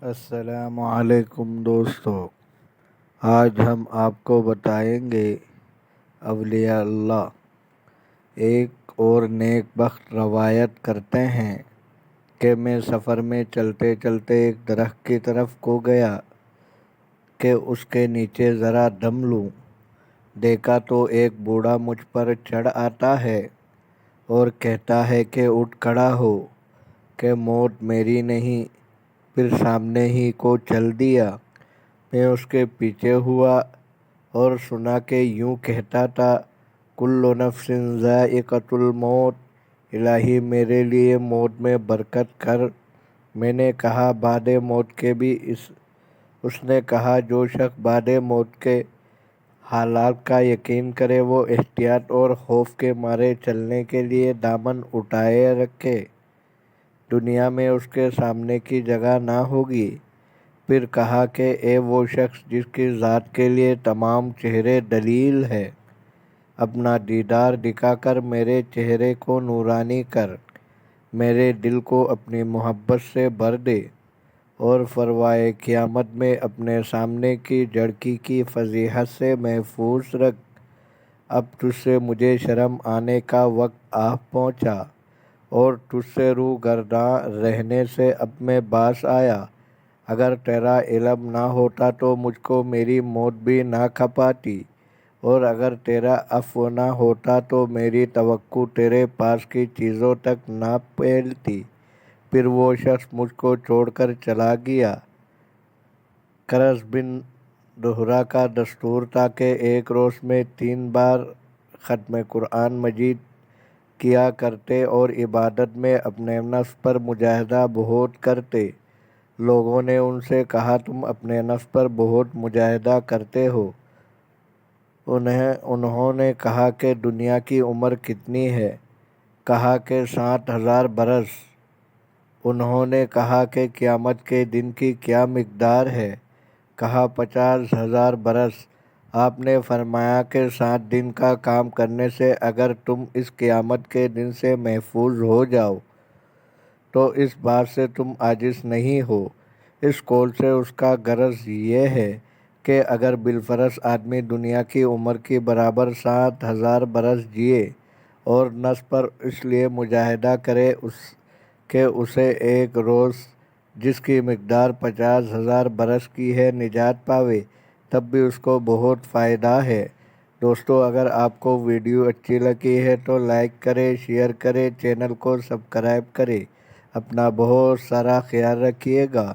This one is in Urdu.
السلام علیکم دوستو، آج ہم آپ کو بتائیں گے اولیاء اللہ ایک اور نیک بخت روایت کرتے ہیں کہ میں سفر میں چلتے چلتے ایک درخت کی طرف کو گیا کہ اس کے نیچے ذرا دم لوں۔ دیکھا تو ایک بوڑھا مجھ پر چڑھ آتا ہے اور کہتا ہے کہ اٹھ کھڑا ہو کہ موت میری نہیں۔ پھر سامنے ہی کو چل دیا۔ میں اس کے پیچھے ہوا اور سنا کہ یوں کہتا تھا، کل نفس ذائقۃ الموت، الہی میرے لیے موت میں برکت کر۔ میں نے کہا بعد موت کے بھی؟ اس نے کہا جو شخص بعد موت کے حالات کا یقین کرے وہ احتیاط اور خوف کے مارے چلنے کے لیے دامن اٹھائے رکھے، دنیا میں اس کے سامنے کی جگہ نہ ہوگی۔ پھر کہا کہ اے وہ شخص جس کی ذات کے لیے تمام چہرے دلیل ہے، اپنا دیدار دکھا کر میرے چہرے کو نورانی کر، میرے دل کو اپنی محبت سے بھر دے اور فروائے قیامت میں اپنے سامنے کی جھڑکی کی فضیحت سے محفوظ رکھ۔ اب تجھ سے مجھے شرم آنے کا وقت آ پہنچا اور تجھ سے رو گرداں رہنے سے اب میں باز آیا۔ اگر تیرا علم نہ ہوتا تو مجھ کو میری موت بھی نہ کھپاتی، اور اگر تیرا عفو نہ ہوتا تو میری توقع تیرے پاس کی چیزوں تک نہ پھیلتی۔ پھر وہ شخص مجھ کو چھوڑ کر چلا گیا۔ کرز بن دہرہ کا دستور تھا کہ ایک روز میں 3 بار ختم قرآن مجید کیا کرتے اور عبادت میں اپنے نفس پر مجاہدہ بہت کرتے۔ لوگوں نے ان سے کہا تم اپنے نفس پر بہت مجاہدہ کرتے ہو؟ انہوں نے کہا کہ دنیا کی عمر کتنی ہے؟ کہا کہ 60,000 برس۔ انہوں نے کہا کہ قیامت کے دن کی کیا مقدار ہے؟ کہا 50,000 برس۔ آپ نے فرمایا کہ 7 دن کا کام کرنے سے اگر تم اس قیامت کے دن سے محفوظ ہو جاؤ تو اس بات سے تم عاجز نہیں ہو۔ اس قول سے اس کا غرض یہ ہے کہ اگر بالفرض آدمی دنیا کی عمر کی برابر 60,000 برس جیے اور نفس پر اس لیے مجاہدہ کرے کہ اسے ایک روز جس کی مقدار 50,000 برس کی ہے نجات پاوے، تب بھی اس کو بہت فائدہ ہے۔ دوستو، اگر آپ کو ویڈیو اچھی لگی ہے تو لائک کریں، شیئر کریں، چینل کو سبسکرائب کریں۔ اپنا بہت سارا خیال رکھیے گا۔